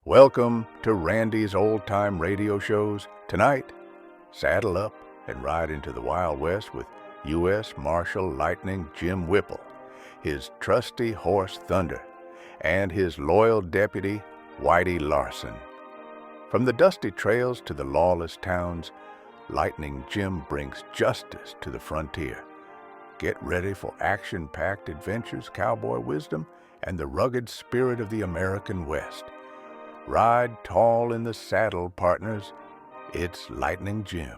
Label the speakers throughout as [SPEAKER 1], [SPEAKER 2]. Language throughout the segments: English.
[SPEAKER 1] Welcome to Randy's Old Time Radio Shows. Tonight, saddle up and ride into the Wild West with U.S. Marshal Lightning Jim Whipple, his trusty horse Thunder, and his loyal deputy Whitey Larson. From the dusty trails to the lawless towns, Lightning Jim brings justice to the frontier. Get ready for action-packed adventures, cowboy wisdom, and the rugged spirit of the American West. Ride tall in the saddle, partners. It's Lightning Jim.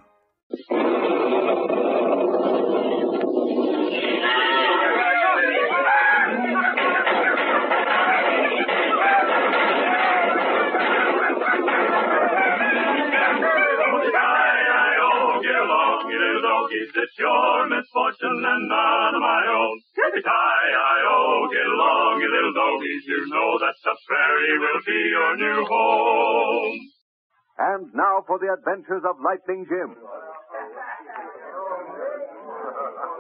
[SPEAKER 2] It's your misfortune and none of my own. Hi-I-O, get along, you little doggies. You know that the prairie will be your new home.
[SPEAKER 3] And now for the adventures of Lightning Jim.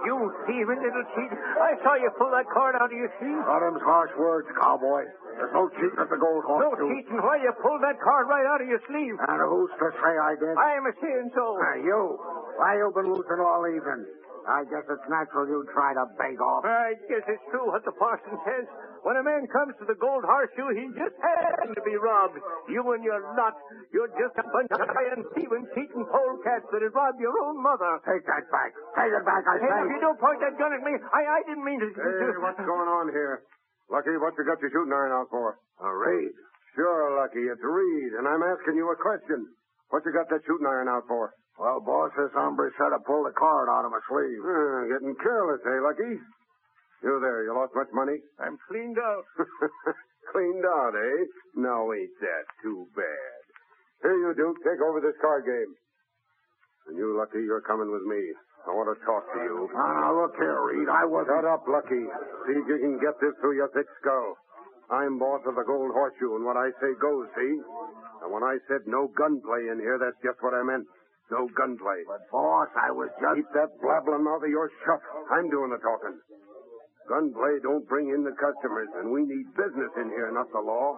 [SPEAKER 4] You thieving little cheat. I saw you pull that cord out of your sleeve.
[SPEAKER 5] Not them's harsh words, cowboy. There's no cheating at the gold horse.
[SPEAKER 4] No cheating. Why you pulled that cord right out of your sleeve?
[SPEAKER 5] And who's to say I did?
[SPEAKER 4] I am a saying so.
[SPEAKER 5] You. Why you been losing all evening? I guess it's natural you try to beg off.
[SPEAKER 4] I guess it's true what the parson says. When a man comes to the gold horseshoe, he just has to be robbed. You and your lot, you're just a bunch of lying, thieving, cheating polecats that have robbed your own mother.
[SPEAKER 5] Take that back. Take it back, I say.
[SPEAKER 4] Hey, if you don't point that gun at me, I didn't mean to...
[SPEAKER 6] Hey, what's going on here? Lucky, what you got your shooting iron out for?
[SPEAKER 5] A raid.
[SPEAKER 6] Sure, Lucky, it's Reed, and I'm asking you a question. What you got that shooting iron out for?
[SPEAKER 5] Well, boss, this hombre said I pulled the card out of my sleeve.
[SPEAKER 6] Getting careless, eh, Lucky? You there, you lost much money?
[SPEAKER 4] I'm cleaned out.
[SPEAKER 6] Cleaned out, eh? No, ain't that too bad. Here, you Duke, take over this card game. And you, Lucky, you're coming with me. I want to talk to you.
[SPEAKER 5] Now, look here, Reed, I wasn't...
[SPEAKER 6] Shut up, Lucky. See if you can get this through your thick skull. I'm boss of the Gold Horseshoe, and what I say goes, see? And when I said no gunplay in here, that's just what I meant. No gunplay.
[SPEAKER 5] But, boss, I was just...
[SPEAKER 6] Keep that blabbling mouth of yours shut. I'm doing the talking. Gunplay don't bring in the customers, and we need business in here, not the law.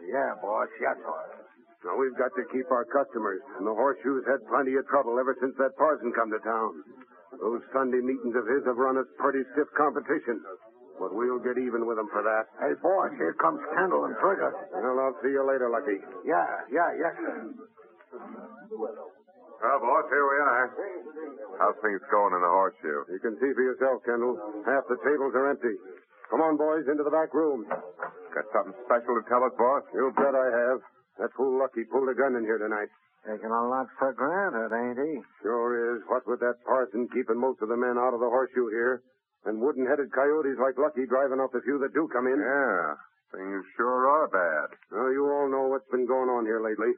[SPEAKER 5] Yeah, boss, yes, sir.
[SPEAKER 6] Now, we've got to keep our customers, and the Horseshoe's had plenty of trouble ever since that Parson come to town. Those Sunday meetings of his have run us pretty stiff competition. But we'll get even with them for that.
[SPEAKER 5] Hey, boss, here comes Kendall and Trigger.
[SPEAKER 6] Well, I'll see you later, Lucky.
[SPEAKER 5] Yes, sir.
[SPEAKER 7] Well, boss, here we are. How's things going in the Horseshoe?
[SPEAKER 6] You can see for yourself, Kendall. Half the tables are empty. Come on, boys, into the back room.
[SPEAKER 7] Got something special to tell us, boss?
[SPEAKER 6] You bet I have. That fool Lucky pulled a gun in here tonight.
[SPEAKER 5] Taking a lot for granted, ain't he?
[SPEAKER 6] Sure is. What with that Parson keeping most of the men out of the Horseshoe here, and wooden-headed coyotes like Lucky driving off the few that do come in.
[SPEAKER 7] Yeah, things sure are bad.
[SPEAKER 6] Well, you all know what's been going on here lately.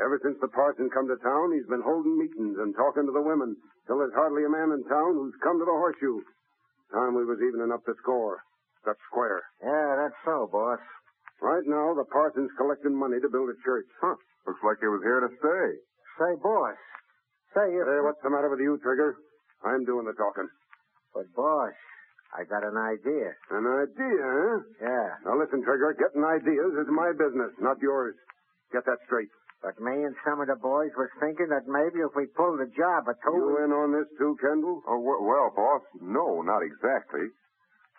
[SPEAKER 6] Ever since the Parson come to town, he's been holding meetings and talking to the women, till there's hardly a man in town who's come to the Horseshoe. Time we was evening up the score. Got square.
[SPEAKER 5] Yeah, that's so, boss.
[SPEAKER 6] Right now, the Parson's collecting money to build a church.
[SPEAKER 7] Huh. Looks like he was here to stay.
[SPEAKER 5] Say, boss.
[SPEAKER 6] Hey, what's the matter with you, Trigger? I'm doing the talking.
[SPEAKER 5] But, boss, I got an idea.
[SPEAKER 6] An idea, huh?
[SPEAKER 5] Yeah.
[SPEAKER 6] Now, listen, Trigger, getting ideas is my business, not yours. Get that straight.
[SPEAKER 5] But me and some of the boys was thinking that maybe if we pulled the job or two...
[SPEAKER 6] You in on this, too, Kendall?
[SPEAKER 7] Oh, well, boss, no, not exactly.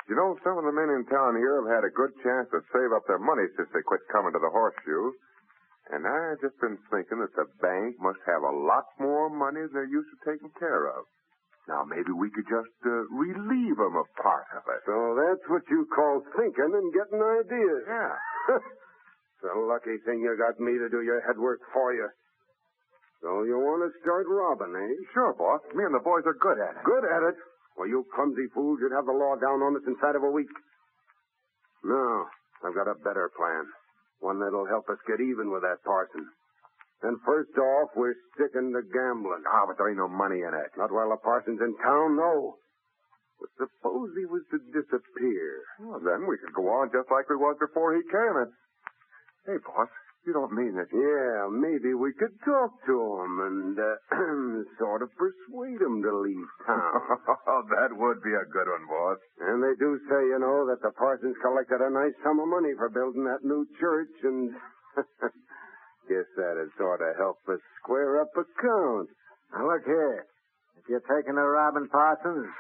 [SPEAKER 7] You know, some of the men in town here have had a good chance to save up their money since they quit coming to the Horseshoe. And I've just been thinking that the bank must have a lot more money than they're used to taking care of. Now, maybe we could just relieve them of part of it.
[SPEAKER 6] So that's what you call thinking and getting ideas.
[SPEAKER 7] Yeah.
[SPEAKER 6] It's a lucky thing you got me to do your head work for you. So you want to start robbing, eh?
[SPEAKER 7] Sure, boss. Me and the boys are good at it.
[SPEAKER 6] Good at it? Well, you clumsy fools, you'd have the law down on us inside of a week. No, I've got a better plan. One that'll help us get even with that Parson. And first off, we're sticking to gambling.
[SPEAKER 7] But there ain't no money in it.
[SPEAKER 6] Not while the Parson's in town, no. But suppose he was to disappear.
[SPEAKER 7] Well, then we could go on just like we was before he came. And... Hey, boss, you don't mean that...
[SPEAKER 6] Yeah, maybe we could talk to him and sort of persuade him to leave town.
[SPEAKER 7] That would be a good one, boss.
[SPEAKER 6] And they do say, you know, that the Parson's collected a nice sum of money for building that new church, and sort of help us square up accounts.
[SPEAKER 5] Now, look here. If you're taking a robbing, Parsons,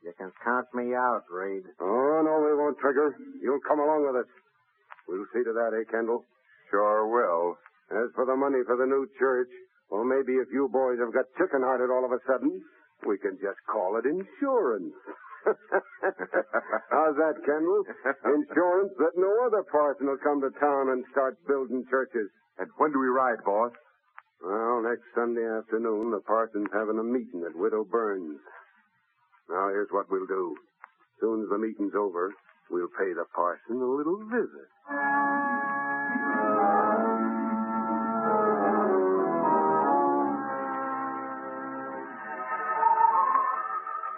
[SPEAKER 5] you can count me out, Reed.
[SPEAKER 6] Oh, no, we won't, Trigger. You'll come along with us. We'll see to that, Kendall?
[SPEAKER 7] Sure will.
[SPEAKER 6] As for the money for the new church, well, maybe if you boys have got chicken-hearted all of a sudden, we can just call it insurance. How's that, Kendall? Insurance that no other parson will come to town and start building churches.
[SPEAKER 7] And when do we ride, boss?
[SPEAKER 6] Well, next Sunday afternoon, the parson's having a meeting at Widow Burns. Now, here's what we'll do. As soon as the meeting's over, we'll pay the parson a little visit.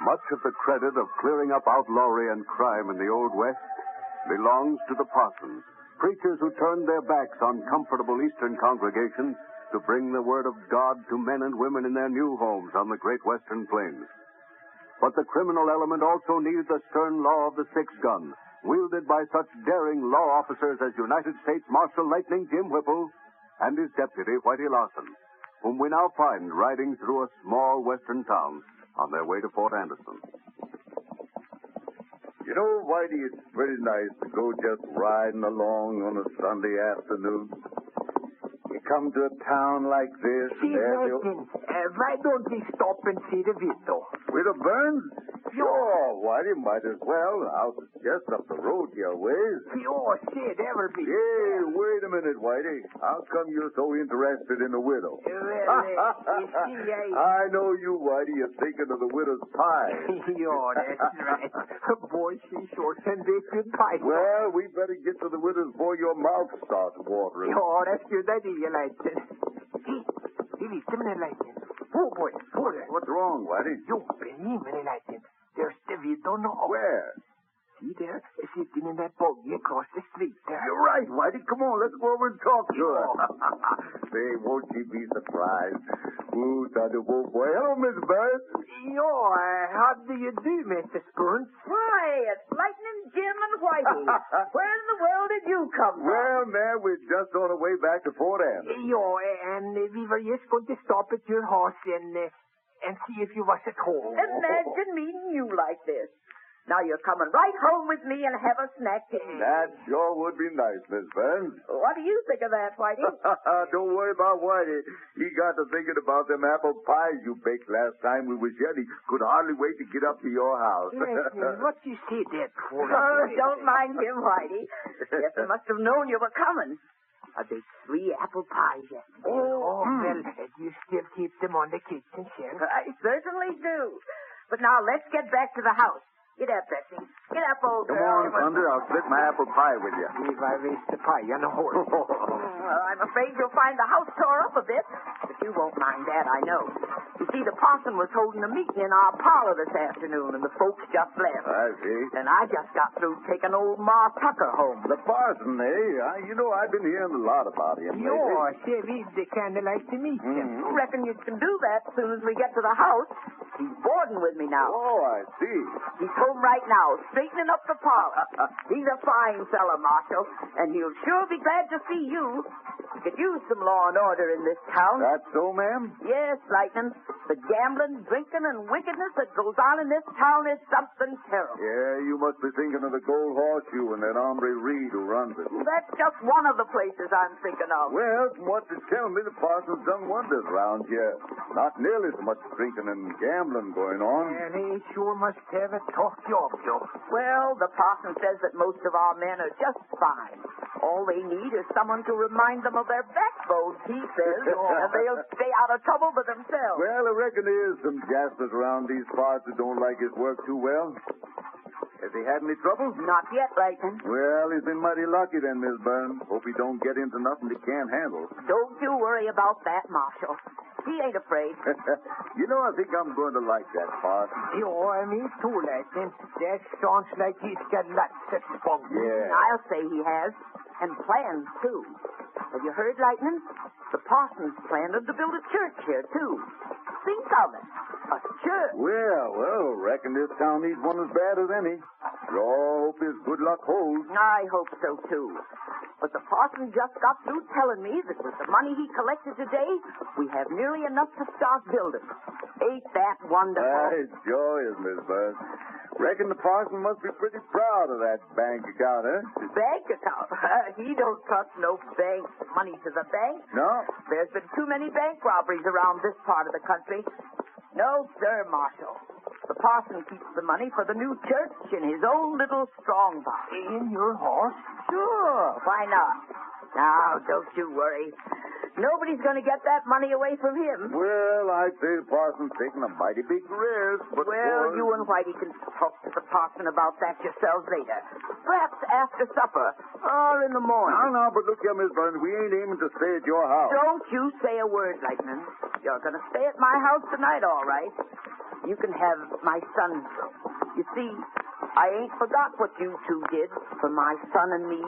[SPEAKER 3] Much of the credit of clearing up outlawry and crime in the Old West belongs to the parsons, preachers who turned their backs on comfortable Eastern congregations to bring the word of God to men and women in their new homes on the great Western plains. But the criminal element also needed the stern law of the six-gun, wielded by such daring law officers as United States Marshal Lightning Jim Whipple and his deputy, Whitey Larson, whom we now find riding through a small western town on their way to Fort Anderson.
[SPEAKER 8] You know, Whitey, it's pretty nice to go just riding along on a Sunday afternoon. You come to a town like this,
[SPEAKER 4] See,
[SPEAKER 8] and there's
[SPEAKER 4] Martin, why don't we stop and see the window?
[SPEAKER 8] Widow Burns? Sure, Whitey, might as well. The house is just up the road here, ways.
[SPEAKER 4] Sure, say, that will be...
[SPEAKER 8] Hey, wait a minute, Whitey. How come you're so interested in the widow?
[SPEAKER 4] Well, you see,
[SPEAKER 8] I know you, Whitey. You're thinking of the widow's pie.
[SPEAKER 4] Yeah, that's right. Boy, she sure can bake good pie.
[SPEAKER 8] Well, we better get to the widow's before your mouth starts watering.
[SPEAKER 4] Yeah, that's good idea, Lightning. Hey, listen, Lightning. Oh, boy, boy.
[SPEAKER 8] What's wrong, Whitey?
[SPEAKER 4] You believe me, Lightning. There's the window now.
[SPEAKER 8] Where?
[SPEAKER 4] See there? Sitting in that buggy across the street there.
[SPEAKER 8] You're right, Whitey. Come on, let's go over and talk to her. Say, won't she be surprised? Ooh, Thunderbolt boy. Hello, Miss Burns.
[SPEAKER 4] Yo, how do you do, Mr. Spoons?
[SPEAKER 9] Why, it's Lightning Jim and Whitey. Where in the world did you come from?
[SPEAKER 8] Well, man, we're just on our way back to Fort Anderson.
[SPEAKER 4] Yo, and we were just going to stop at your house and see if you was at home.
[SPEAKER 9] Imagine meeting you like this. Now you're coming right home with me and have a snack to eat.
[SPEAKER 8] That sure would be nice, Miss Burns.
[SPEAKER 9] What do you think of that, Whitey?
[SPEAKER 8] Don't worry about Whitey. He got to thinking about them apple pies you baked last time we was here. He could hardly wait to get up to your house.
[SPEAKER 4] Yes, what you say that for?
[SPEAKER 9] Oh, don't mind him, Whitey. Guess he must have known you were coming. I baked 3 apple pies yesterday.
[SPEAKER 4] Oh, well, you still keep them on the kitchen shelf?
[SPEAKER 9] I certainly do. But now let's get back to the house. Get up, Bessie. Get up, old
[SPEAKER 8] Come
[SPEAKER 9] girl.
[SPEAKER 8] on, Thunder. I'll split my apple pie with you.
[SPEAKER 4] If I waste the pie on a horse.
[SPEAKER 9] Well, I'm afraid you'll find the house tore up a bit, but you won't mind that, I know. You see, the parson was holding a meeting in our parlor this afternoon, and the folks just left.
[SPEAKER 8] I see.
[SPEAKER 9] And I just got through taking old Ma Tucker home.
[SPEAKER 8] The parson, eh? You know, I've been hearing a lot about him lately.
[SPEAKER 4] Yo, say, we'd kind of like to meet him.
[SPEAKER 9] I reckon you can do that as soon as we get to the house. He's boarding with me now.
[SPEAKER 8] Oh, I see.
[SPEAKER 9] He's home right now, straightening up the parlor. He's a fine fella, Marshal, and he'll sure be glad to see you. We could use some law and order in this town.
[SPEAKER 8] That's so, ma'am?
[SPEAKER 9] Yes, Lightning. The gambling, drinking, and wickedness that goes on in this town is something terrible.
[SPEAKER 8] Yeah, you must be thinking of the Gold Horseshoe and that hombre Reed who runs it.
[SPEAKER 9] That's just one of the places I'm thinking of.
[SPEAKER 8] Well, from what they tell me, the parson's done wonders around here. Not nearly so much drinking and gambling going on.
[SPEAKER 4] And he sure must have a tough job, Joe.
[SPEAKER 9] Well, the parson says that most of our men are just fine. All they need is someone to remind them of their backbones, he says, and they'll stay out of trouble by themselves.
[SPEAKER 8] Well, I reckon there's some jaspers around these parts who don't like his work too well. Has he had any trouble?
[SPEAKER 9] Not yet, Lightning.
[SPEAKER 8] Well, he's been mighty lucky then, Miss Burns. Hope he don't get into nothing he can't handle.
[SPEAKER 9] Don't you worry about that, Marshal. He ain't afraid.
[SPEAKER 8] You know, I think I'm going to like that parson.
[SPEAKER 4] Yo, me too, Lightning. That sounds like he's got lots of spunk.
[SPEAKER 8] Yeah.
[SPEAKER 9] I'll say he has. And plans, too. Have you heard, Lightning? The parson's planning to build a church here, too. Think of it. A church.
[SPEAKER 8] Well, reckon this town needs one as bad as any. Sure hope his good luck holds.
[SPEAKER 9] I hope so, too. But the parson just got through telling me that with the money he collected today, we have nearly enough to start building. Ain't that wonderful?
[SPEAKER 8] It sure is, Miss Burns. Reckon the parson must be pretty proud of that bank account, huh?
[SPEAKER 9] Bank account? He don't trust no bank money to the bank.
[SPEAKER 8] No?
[SPEAKER 9] There's been too many bank robberies around this part of the country. No, sir, Marshal. The parson keeps the money for the new church in his own little strong box.
[SPEAKER 4] In your horse?
[SPEAKER 9] Sure, why not? Now, don't you worry. Nobody's going to get that money away from him.
[SPEAKER 8] Well, I'd say the parson's taking a mighty big risk, but...
[SPEAKER 9] Well, you and Whitey can talk to the parson about that yourselves later. Perhaps after supper or in the morning.
[SPEAKER 8] No, but look here, Miss Burns, we ain't aiming to stay at your house.
[SPEAKER 9] Don't you say a word, Lightning. You're going to stay at my house tonight, all right. You can have my son's room. You see, I ain't forgot what you two did for my son and me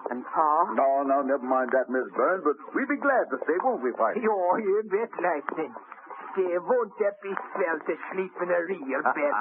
[SPEAKER 9] and Pa.
[SPEAKER 8] No, never mind that, Miss Burns, but we'd be glad to stay, won't we, Whitey?
[SPEAKER 4] Oh, you bet, Lightning. Won't that be swell to sleep in a real bed?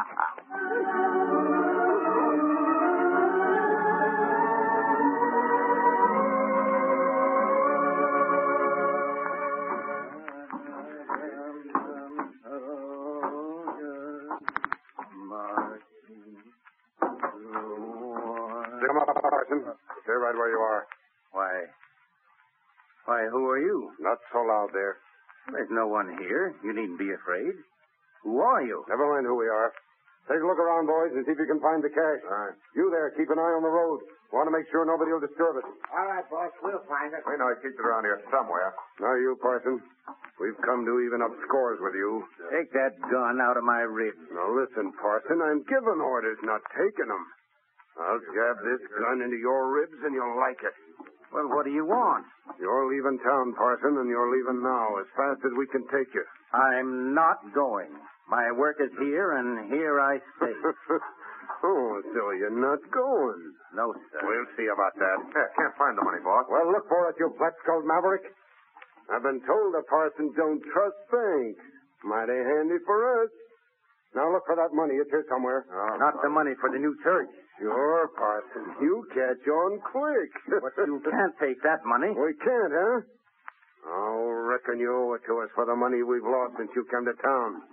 [SPEAKER 6] Come up, Parson. Stay right where you are.
[SPEAKER 5] Why, who are you?
[SPEAKER 6] Not so loud there.
[SPEAKER 5] There's no one here. You needn't be afraid. Who are you?
[SPEAKER 6] Never mind who we are. Take a look around, boys, and see if you can find the cash. All right. You there, keep an eye on the road. Want to make sure nobody will disturb it.
[SPEAKER 5] All right, boss. We'll find it.
[SPEAKER 7] We know he keeps it around here somewhere.
[SPEAKER 6] Now you, Parson. We've come to even up scores with you.
[SPEAKER 5] Take that gun out of my ribs.
[SPEAKER 6] Now listen, Parson, I'm giving orders, not taking them. I'll jab this gun into your ribs and you'll like it.
[SPEAKER 5] Well, what do you want?
[SPEAKER 6] You're leaving town, Parson, and you're leaving now, as fast as we can take you.
[SPEAKER 5] I'm not going. My work is here, and here I stay.
[SPEAKER 6] Oh, so you're not going?
[SPEAKER 5] No, sir.
[SPEAKER 6] We'll see about that.
[SPEAKER 7] Yeah, can't find the money, boss.
[SPEAKER 6] Well, look for it, you flat-skulled maverick. I've been told the parson don't trust banks. Mighty handy for us. Now look for that money. It's here somewhere.
[SPEAKER 5] Not the money for the new church.
[SPEAKER 6] Sure, Parson. You catch on quick.
[SPEAKER 5] But you can't take that money.
[SPEAKER 6] We can't, huh? I reckon you owe it to us for the money we've lost since you came to town.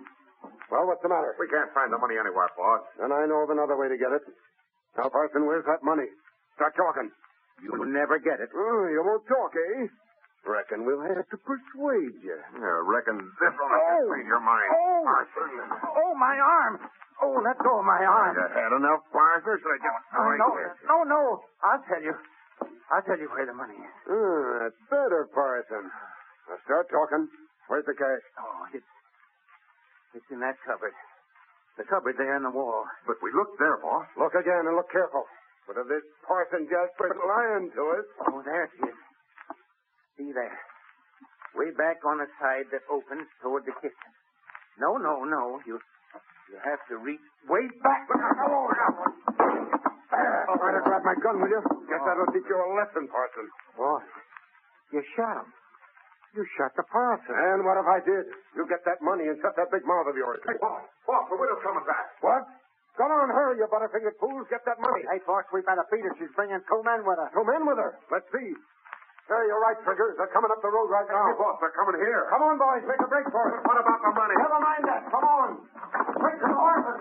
[SPEAKER 6] Well, what's the matter?
[SPEAKER 7] We can't find the money anywhere, boss.
[SPEAKER 6] Then I know of another way to get it. Now, Parson, where's that money? Start talking.
[SPEAKER 5] You'll never get it.
[SPEAKER 6] Oh, you won't talk, eh? Reckon we'll have to persuade you.
[SPEAKER 7] Yeah, reckon this will change your mind. Parson.
[SPEAKER 5] Oh, my arm. Oh, let go of my arm.
[SPEAKER 7] You had enough, Parson? Should I just
[SPEAKER 5] No. I'll tell you. I'll tell you where the money is.
[SPEAKER 6] That's better, Parson. Now start talking. Where's the cash?
[SPEAKER 5] Oh, it's in that cupboard. The cupboard there in the wall.
[SPEAKER 7] But we looked there, boss.
[SPEAKER 6] Look again and look careful. But if this Parson Jasper's lying to us...
[SPEAKER 5] Oh, there it is. See there. Way back on the side that opens toward the kitchen. No. You have to reach way back.
[SPEAKER 6] I'll try to grab my gun, will you? Guess that'll teach you a lesson, Parson.
[SPEAKER 5] What? You shot him. You shot the parson.
[SPEAKER 6] And what if I did? You get that money and shut that big mouth of yours.
[SPEAKER 7] Hey, boss, the widow's coming back.
[SPEAKER 6] What? Come on, hurry, you butterfingered fools. Get that money.
[SPEAKER 5] Hey, boss, we better beat her. She's bringing 2 men with her.
[SPEAKER 6] 2 men with her? Let's see. There, you're right, Triggers. They're coming up the road right now.
[SPEAKER 7] Hey, boss, they're coming here.
[SPEAKER 6] Come on, boys. Make a break for it.
[SPEAKER 7] What about the money?
[SPEAKER 6] Never mind that. Come on. Quick to the horses.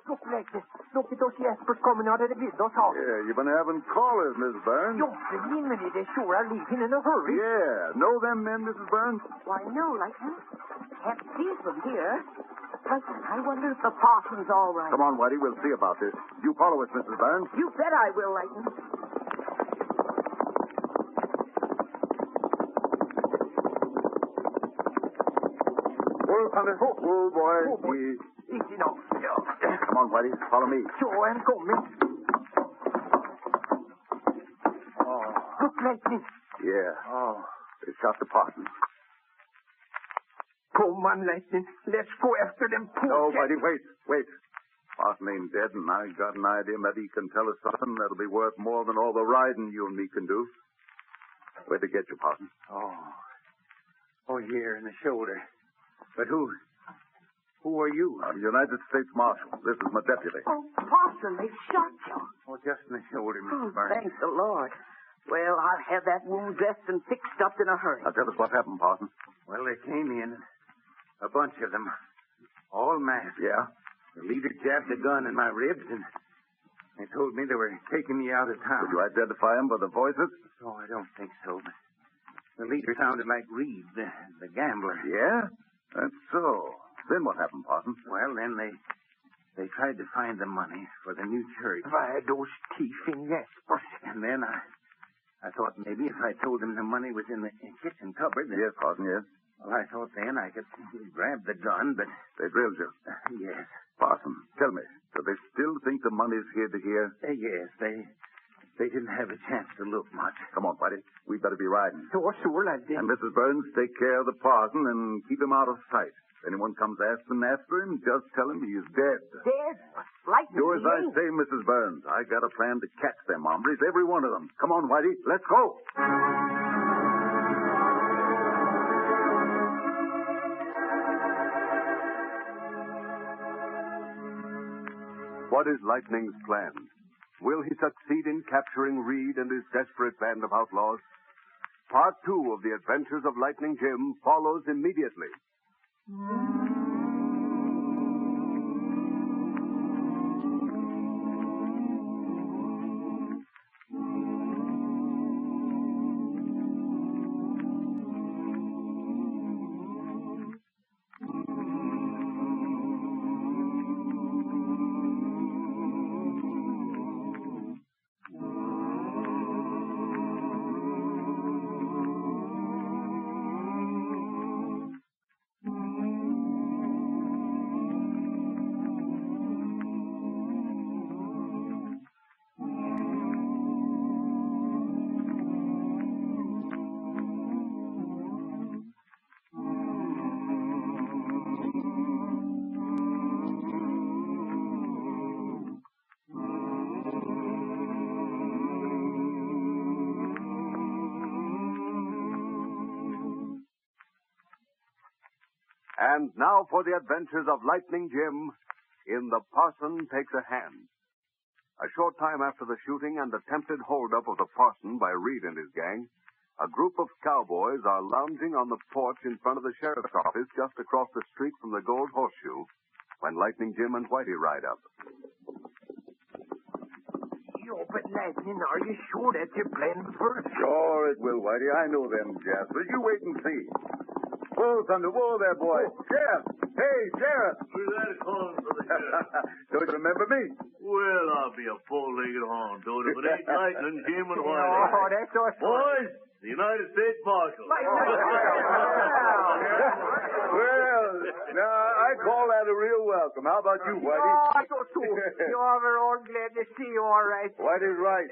[SPEAKER 4] Look, Lightning. Look at those Jaspers coming out of the windows.
[SPEAKER 8] Yeah, you've been having callers, Miss Burns.
[SPEAKER 4] Don't believe me. They sure are leaving in a hurry.
[SPEAKER 8] Yeah. Know them men, Mrs. Burns?
[SPEAKER 9] Why, no, Lightning. Can't see from here. Lightning, I wonder if the parson's all right.
[SPEAKER 8] Come on, Whitey. We'll see about this. You follow us, Mrs. Burns.
[SPEAKER 9] You bet I will, Lightning.
[SPEAKER 8] Oh, boy.
[SPEAKER 4] Easy now.
[SPEAKER 8] Come on, Whitey. Follow me.
[SPEAKER 4] Sure, I'm coming.
[SPEAKER 8] Oh.
[SPEAKER 4] Look, Lightning.
[SPEAKER 8] Yeah.
[SPEAKER 5] Oh.
[SPEAKER 8] They shot the parson.
[SPEAKER 4] Come on, Lightning. Let's go after them.
[SPEAKER 8] No, Whitey, wait. Parson ain't dead, and I got an idea maybe he can tell us something that'll be worth more than all the riding you and me can do. Where'd they get you, Parson?
[SPEAKER 5] Oh, here in the shoulder. But Who are you?
[SPEAKER 8] United States Marshal. This is my deputy.
[SPEAKER 9] Oh, Parson, they shot you.
[SPEAKER 5] Oh, just in the shoulder,
[SPEAKER 9] Oh,
[SPEAKER 5] Mrs. Burns.
[SPEAKER 9] thank the Lord. Well, I'll have that wound dressed and fixed up in a hurry.
[SPEAKER 8] Now tell us what happened, Parson.
[SPEAKER 5] Well, they came in, a bunch of them, all masked.
[SPEAKER 8] Yeah?
[SPEAKER 5] The leader jabbed a gun in my ribs, and they told me they were taking me out of town.
[SPEAKER 8] Did you identify them by the voices?
[SPEAKER 5] Oh, I don't think so, but the leader sounded like Reed, the gambler.
[SPEAKER 8] Yeah? That's so. Then what happened, Parson?
[SPEAKER 5] Well, then they tried to find the money for the new church.
[SPEAKER 4] Why, those thieving Jaspers.
[SPEAKER 5] And then I thought maybe if I told them the money was in the kitchen cupboard.
[SPEAKER 8] Yes, Parson, yes.
[SPEAKER 5] Well, I thought then I could grab the gun, but...
[SPEAKER 8] They drilled you.
[SPEAKER 5] Yes.
[SPEAKER 8] Parson, tell me, do they still think the money's hid here?
[SPEAKER 5] Yes, they didn't have a chance to look much.
[SPEAKER 8] Come on, Whitey. We better be riding.
[SPEAKER 4] Sure, I did.
[SPEAKER 8] And Mrs. Burns, take care of the parson and keep him out of sight. If anyone comes asking after him, just tell him he's dead.
[SPEAKER 9] Dead? Lightning.
[SPEAKER 8] Do as I say, Mrs. Burns. I got a plan to catch them hombres, every one of them. Come on, Whitey. Let's go.
[SPEAKER 3] What is Lightning's plan? Will he succeed in capturing Reed and his desperate band of outlaws? Part 2 of the Adventures of Lightning Jim follows immediately. And now for the adventures of Lightning Jim in The Parson Takes a Hand. A short time after the shooting and attempted holdup of the parson by Reed and his gang, a group of cowboys are lounging on the porch in front of the sheriff's office just across the street from the Gold Horseshoe when Lightning Jim and Whitey ride up.
[SPEAKER 4] But Lightning, are you sure that's your plan first?
[SPEAKER 8] Sure it will, Whitey. I know them, Jasper. You wait and see. Whoa, Thunder. Whoa there, boy. Sheriff. Hey, Sheriff.
[SPEAKER 10] Who's that calling for the sheriff?
[SPEAKER 8] Don't you remember me?
[SPEAKER 10] Well, I'll be a four-legged horn, don't it? But ain't Lightning, Jim, and Whitey.
[SPEAKER 4] Oh, that's awesome.
[SPEAKER 10] Boys, the United States Marshal.
[SPEAKER 8] Well, now, I call that a real welcome. How about you, Whitey?
[SPEAKER 4] Oh, I thought so. We're all glad to see you, all right.
[SPEAKER 8] Whitey's right.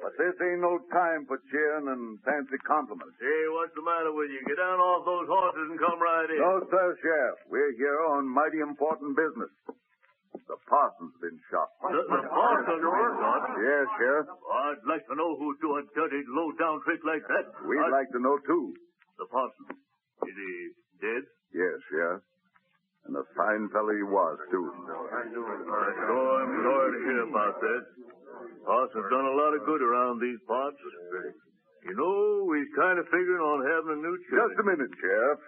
[SPEAKER 8] But this ain't no time for cheering and fancy compliments.
[SPEAKER 10] Hey, what's the matter with you? Get down off those horses and come right in.
[SPEAKER 8] No, sir, Sheriff. We're here on mighty important business. The parson's been shot.
[SPEAKER 10] The Parson was shot?
[SPEAKER 8] Yes, Sheriff.
[SPEAKER 10] I'd like to know who'd do a dirty, low-down trick like that.
[SPEAKER 8] We'd like to know, too.
[SPEAKER 10] The Parson. Is he dead?
[SPEAKER 8] Yes, Sheriff. And a fine fellow he was, too.
[SPEAKER 10] I'm sorry to hear about that. Parson's done a lot of good around these parts. You know, we's kind of figuring on having a new church.
[SPEAKER 8] Just a minute, Sheriff.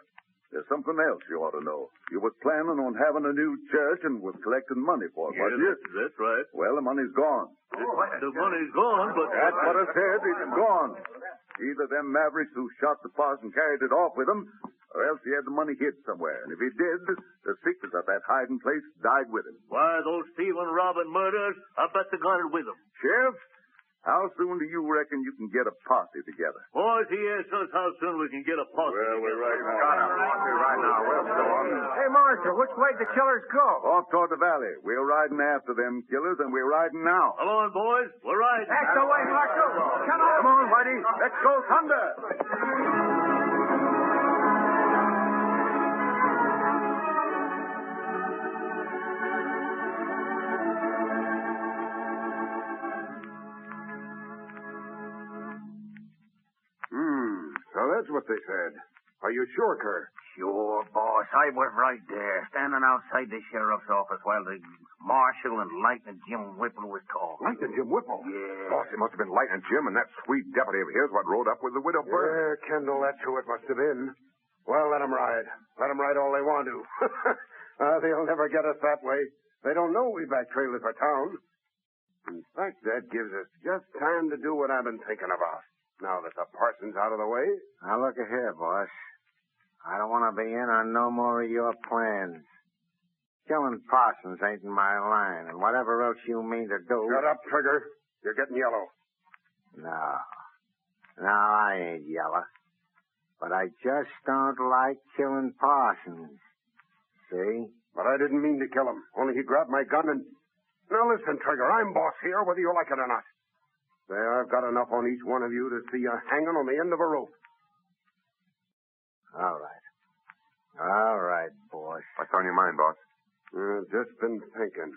[SPEAKER 8] There's something else you ought to know. You was planning on having a new church and was collecting money for it, wasn't you?
[SPEAKER 10] That's right.
[SPEAKER 8] Well, the money's gone.
[SPEAKER 10] The money's gone, but...
[SPEAKER 8] That's what I said. It's gone. Either them mavericks who shot the parson carried it off with him, or else he had the money hid somewhere. And if he did, the secret of that hiding place died with him.
[SPEAKER 10] Why, those thieving, robbing murderers, I bet they got it with them.
[SPEAKER 8] Sheriff, how soon do you reckon you can get a posse together?
[SPEAKER 10] Boys, he asked us how soon we can get a posse.
[SPEAKER 8] Well, we're right now.
[SPEAKER 6] Got a posse right now. We'll go on.
[SPEAKER 4] Hey, Marshal, which way the killers go?
[SPEAKER 8] Off toward the valley. We're riding after them killers, and we're riding now.
[SPEAKER 10] Come on, boys. We're riding.
[SPEAKER 4] That's the way, Marshal. Come on.
[SPEAKER 8] Come on, Whitey. Let's go thunder.
[SPEAKER 6] So that's what they said. Are you sure, Kerr?
[SPEAKER 5] Sure, boss. I was right there, standing outside the sheriff's office while the marshal and Lightning Jim Whipple was talking.
[SPEAKER 7] Lightning Jim Whipple?
[SPEAKER 5] Yeah.
[SPEAKER 7] Boss, it must have been Lightning Jim and that sweet deputy of his what rode up with the widow Burns.
[SPEAKER 6] Yeah, Kendall, that's who it must have been. Well, let 'em ride. Let 'em ride all they want to. They'll never get us that way. They don't know we back trailers for town. In fact, that gives us just time to do what I've been thinking about. Now that the Parson's out of the way.
[SPEAKER 5] Now, look here, boss. I don't want to be in on no more of your plans. Killing Parsons ain't in my line, and whatever else you mean to do...
[SPEAKER 6] Shut up, Trigger. You're getting yellow.
[SPEAKER 5] No, I ain't yellow. But I just don't like killing Parsons. See?
[SPEAKER 6] But I didn't mean to kill him. Only he grabbed my gun and... Now listen, Trigger, I'm boss here, whether you like it or not. There, I've got enough on each one of you to see you hanging on the end of a rope.
[SPEAKER 5] All right, boss.
[SPEAKER 7] What's on your mind, boss?
[SPEAKER 6] Just been thinking.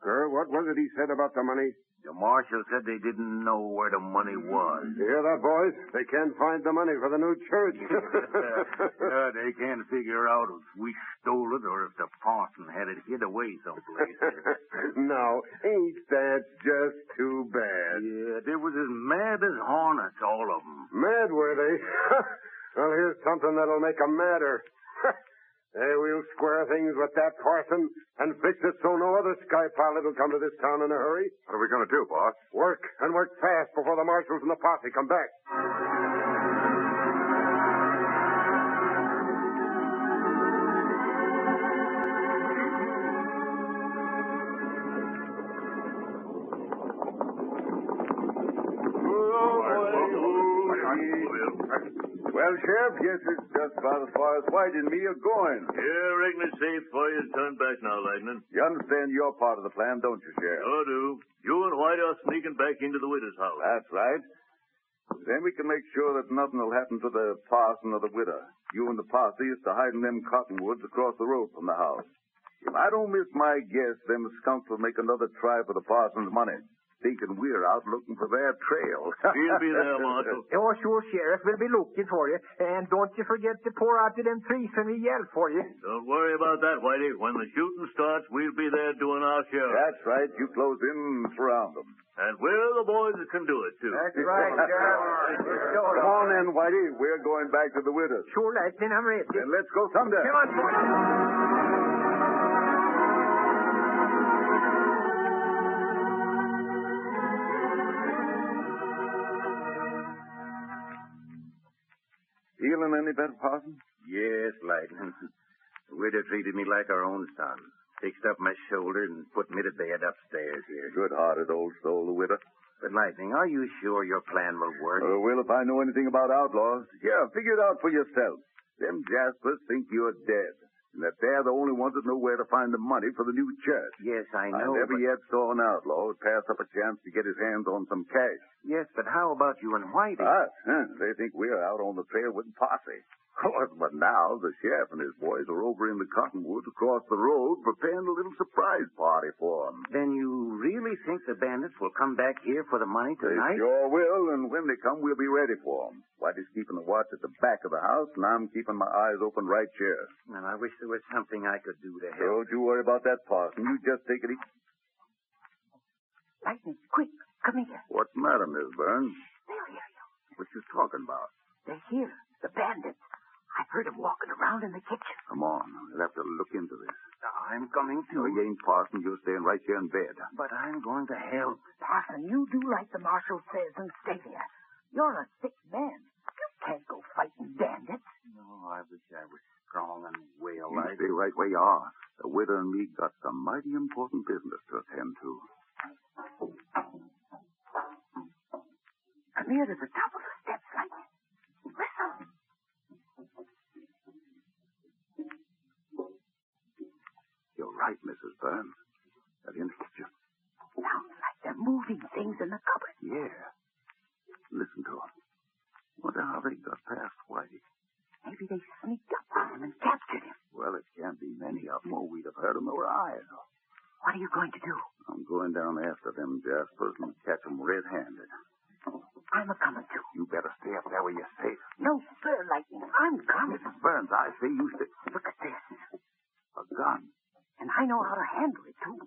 [SPEAKER 6] Sir, what was it he said about the money?
[SPEAKER 5] The marshal said they didn't know where the money was.
[SPEAKER 6] You hear that, boys? They can't find the money for the new church.
[SPEAKER 5] They can't figure out if we stole it or if the parson had it hid away someplace.
[SPEAKER 6] No, ain't that just too bad?
[SPEAKER 5] Yeah, they was as mad as hornets, all of them.
[SPEAKER 6] Mad, were they? Well, here's something that'll make 'em madder. Hey, we'll square things with that Parson and fix it so no other sky pilot will come to this town in a hurry.
[SPEAKER 7] What are we going to do, boss?
[SPEAKER 6] Work, and work fast before the marshals and the posse come back.
[SPEAKER 8] Well, Sheriff, guess it's just about as far as White and me are going.
[SPEAKER 10] Yeah, reckon it's safe for you to turn back now, Lightning.
[SPEAKER 8] You understand your part of the plan, don't you, Sheriff?
[SPEAKER 10] Sure do. You and White are sneaking back into the widow's house.
[SPEAKER 8] That's right. Then we can make sure that nothing will happen to the parson or the widow. You and the posse is to hide in them cottonwoods across the road from the house. If I don't miss my guess, them skunks will make another try for the parson's money, thinking we're out looking for their trail.
[SPEAKER 10] We'll be there, Marshal.
[SPEAKER 11] Oh, sure, Sheriff. We'll be looking for you. And don't you forget to pour out to them trees when we yell for you.
[SPEAKER 10] Don't worry about that, Whitey. When the shooting starts, we'll be there doing our share.
[SPEAKER 8] That's right. You close in and surround them.
[SPEAKER 10] And we're the boys that can do it, too.
[SPEAKER 11] That's right, Sheriff.
[SPEAKER 8] Come on then, Whitey. We're going back to the widows.
[SPEAKER 11] Sure, Lightning, I'm ready.
[SPEAKER 8] Then let's go someday.
[SPEAKER 11] Come on, boys.
[SPEAKER 8] Feeling any better, Parson?
[SPEAKER 5] Yes, Lightning. The widow treated me like her own son. Fixed up my shoulder and put me to bed upstairs here.
[SPEAKER 8] Good-hearted old soul, the widow.
[SPEAKER 5] But, Lightning, are you sure your plan will work?
[SPEAKER 8] Well, if I know anything about outlaws, yeah, figure it out for yourself. Them Jaspers think you're dead, and that they're the only ones that know where to find the money for the new church.
[SPEAKER 5] Yes, I know.
[SPEAKER 8] I never yet saw an outlaw who pass up a chance to get his hands on some cash.
[SPEAKER 5] Yes, but how about you and Whitey?
[SPEAKER 8] Us? They think we're out on the trail with posse. Of course, but now the sheriff and his boys are over in the cottonwoods across the road preparing a little surprise party for them.
[SPEAKER 5] Then you really think the bandits will come back here for the money tonight?
[SPEAKER 8] They sure will, and when they come, we'll be ready for them. Whitey's keeping the watch at the back of the house, and I'm keeping my eyes open right here.
[SPEAKER 5] Well, I wish there was something I could do to help.
[SPEAKER 8] Don't you worry about that, Parson. You just take it easy.
[SPEAKER 9] Lightning, quick, come here.
[SPEAKER 8] What's the matter, Miss Burns?
[SPEAKER 9] They'll hear you.
[SPEAKER 8] What you talking about?
[SPEAKER 9] They're here, the bandits. I've heard them walking around in the kitchen.
[SPEAKER 8] Come on. We'll have to look into this.
[SPEAKER 5] I'm coming
[SPEAKER 8] No,
[SPEAKER 5] to.
[SPEAKER 8] you ain't Parson. You're staying right here in bed.
[SPEAKER 5] But I'm going to help.
[SPEAKER 9] Parson, you do like the marshal says and stay there. You're a sick man. You can't go fighting bandits.
[SPEAKER 5] No, I wish I was strong and well.
[SPEAKER 8] You stay right where you are. The widow and me got some mighty important business to attend to.
[SPEAKER 9] Come here to the top of the steps, Lightning. Listen.
[SPEAKER 8] You're right, Mrs. Burns. They're in the kitchen.
[SPEAKER 9] Sounds like they're moving things in the cupboard.
[SPEAKER 8] Yeah. Listen to them. Wonder how they got past Whitey.
[SPEAKER 9] Maybe they sneaked up on him and captured him.
[SPEAKER 8] Well, it can't be many of them, or we'd have heard them over our eyes.
[SPEAKER 9] What are you going to do?
[SPEAKER 8] I'm going down after them Jaspers and catch them red-handed.
[SPEAKER 9] I'm a-coming too.
[SPEAKER 3] You better stay up there where you're safe.
[SPEAKER 9] No, sir, Lightning. I'm coming.
[SPEAKER 3] Mrs. Burns, I say you stay.
[SPEAKER 9] Look at this.
[SPEAKER 3] A gun.
[SPEAKER 9] And I know how to handle it, too.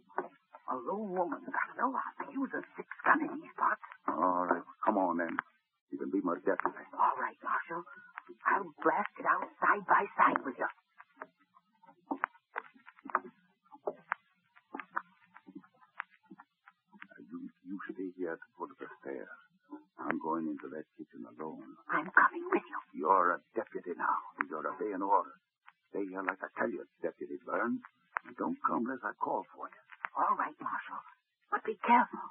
[SPEAKER 9] A lone woman's got to know how to use a six-gun in these parts.
[SPEAKER 3] All right, come on then. You can be my deputy.
[SPEAKER 9] All right, Marshal. I'll blast it out side by side with you.
[SPEAKER 3] You stay here at the foot of the stairs. I'm going into that kitchen alone.
[SPEAKER 9] I'm coming with you.
[SPEAKER 3] You're a deputy now. You're obeying orders. Stay here like I tell you, Deputy Burns. And don't come unless I call for you.
[SPEAKER 9] All right, Marshal. But be careful.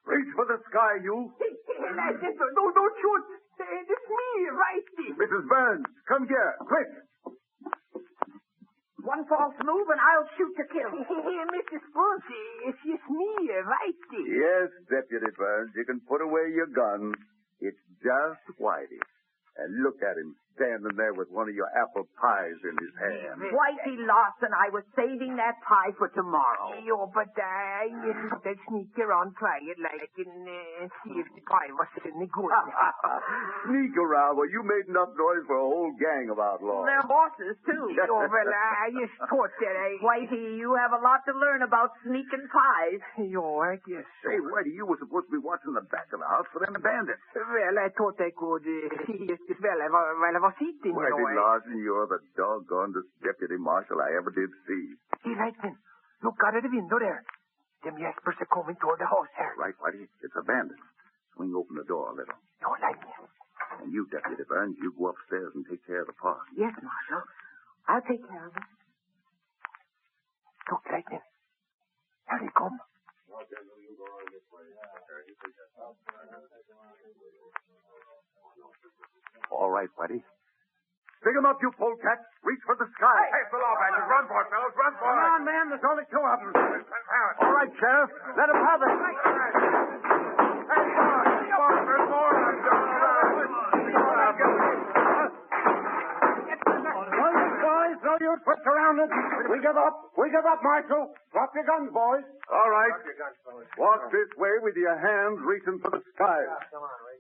[SPEAKER 8] Reach for the sky, you.
[SPEAKER 11] Don't shoot. It's me, Righty.
[SPEAKER 8] Mrs. Burns, come here, quick.
[SPEAKER 9] One false move and I'll shoot to kill.
[SPEAKER 11] Mrs. Burns, it's just me, Righty.
[SPEAKER 8] Yes, Deputy Burns, you can put away your gun. It's just Whitey. And look at him standing there with one of your apple pies in his hand.
[SPEAKER 9] Whitey Larson, I was saving that pie for tomorrow.
[SPEAKER 11] But I just sneak around, try it like and see if the pie was any good.
[SPEAKER 8] Sneak around. Well, you made enough noise for a whole gang of outlaws.
[SPEAKER 9] They're horses, too.
[SPEAKER 11] I just thought that
[SPEAKER 9] Whitey, you have a lot to learn about sneaking pies.
[SPEAKER 11] I guess.
[SPEAKER 8] Say, Whitey, you were supposed to be watching the back of the house for them bandits.
[SPEAKER 11] Well, I thought I could see just as well while I was eating.
[SPEAKER 8] Whitey Larson, you're the doggonedest deputy marshal I ever did see.
[SPEAKER 11] Hey, Lightning, look out of the window there. Them Jaspers are coming toward the house here.
[SPEAKER 8] Right, Whitey. It's a bandit. Swing open the door a little.
[SPEAKER 11] Lightning.
[SPEAKER 8] And you, Deputy Burns, you go upstairs and take care of the park.
[SPEAKER 9] Yes, Marshal. I'll take care of it.
[SPEAKER 11] Look, Lightning. Here they come.
[SPEAKER 8] All right, Whitey. Pick him up, you polecats. Reach for the sky.
[SPEAKER 6] Hey, the law bandits. Run for it, fellas. Run for it.
[SPEAKER 11] Come on, man. There's only two of them.
[SPEAKER 8] All right, Sheriff. Let him have it.
[SPEAKER 6] There's more.
[SPEAKER 11] Boys, no use for surrounded.
[SPEAKER 6] We give up. We give up, Marshal. Drop your guns, boys.
[SPEAKER 8] All right. Walk this way with your hands reaching for the sky.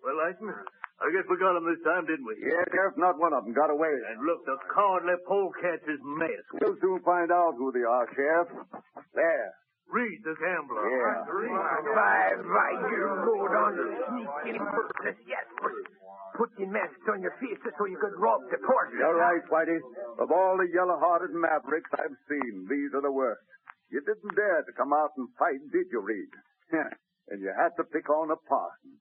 [SPEAKER 10] Well, Lightning, I guess we got him this time, didn't we?
[SPEAKER 8] Yeah, Sheriff, not one of them got away.
[SPEAKER 10] And look, the cowardly polecats is mess.
[SPEAKER 8] We'll soon find out who they are, Sheriff. There.
[SPEAKER 10] Reed, the gambler.
[SPEAKER 8] Yeah.
[SPEAKER 11] Bye, you rode on the sneaking worthless Jaspers. Put your masks on your faces so you could rob the Parson.
[SPEAKER 8] You're right, Whitey. Of all the yellow-hearted mavericks I've seen, these are the worst. You didn't dare to come out and fight, did you, Reed? And you had to pick on a Parson.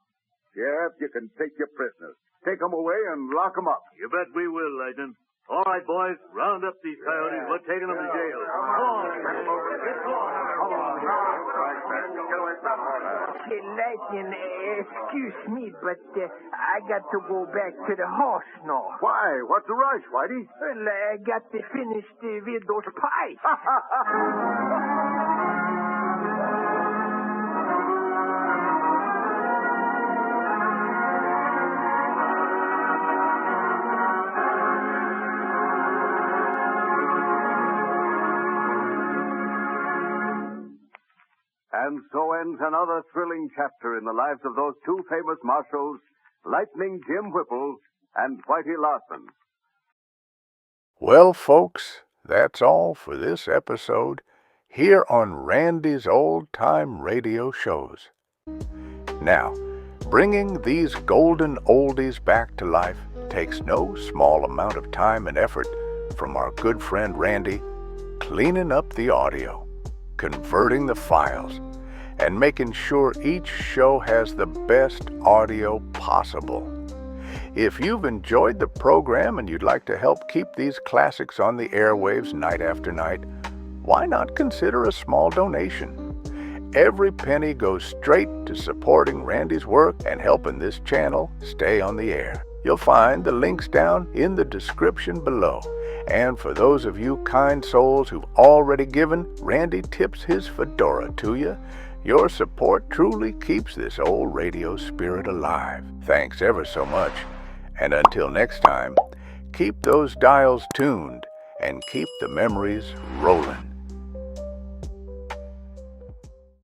[SPEAKER 8] Sheriff, you can take your prisoners. Take them away and lock them up.
[SPEAKER 10] You bet we will, Lightning. All right, boys, round up these coyotes. We're taking them to jail. Come on.
[SPEAKER 11] Hey, Lightning, excuse me, but I got to go back to the house now.
[SPEAKER 8] Why? What's the rush, Whitey?
[SPEAKER 11] Well, I got to finish with those pies.
[SPEAKER 3] And so ends another thrilling chapter in the lives of those two famous marshals, Lightning Jim Whipple and Whitey Larson.
[SPEAKER 1] Well, folks, that's all for this episode here on Randy's Old Time Radio Shows. Now, bringing these golden oldies back to life takes no small amount of time and effort from our good friend Randy, cleaning up the audio, converting the files, and making sure each show has the best audio possible. If you've enjoyed the program and you'd like to help keep these classics on the airwaves night after night, why not consider a small donation? Every penny goes straight to supporting Randy's work and helping this channel stay on the air. You'll find the links down in the description below. And for those of you kind souls who've already given, Randy tips his fedora to you. Your support truly keeps this old radio spirit alive. Thanks ever so much. And until next time, keep those dials tuned and keep the memories rolling.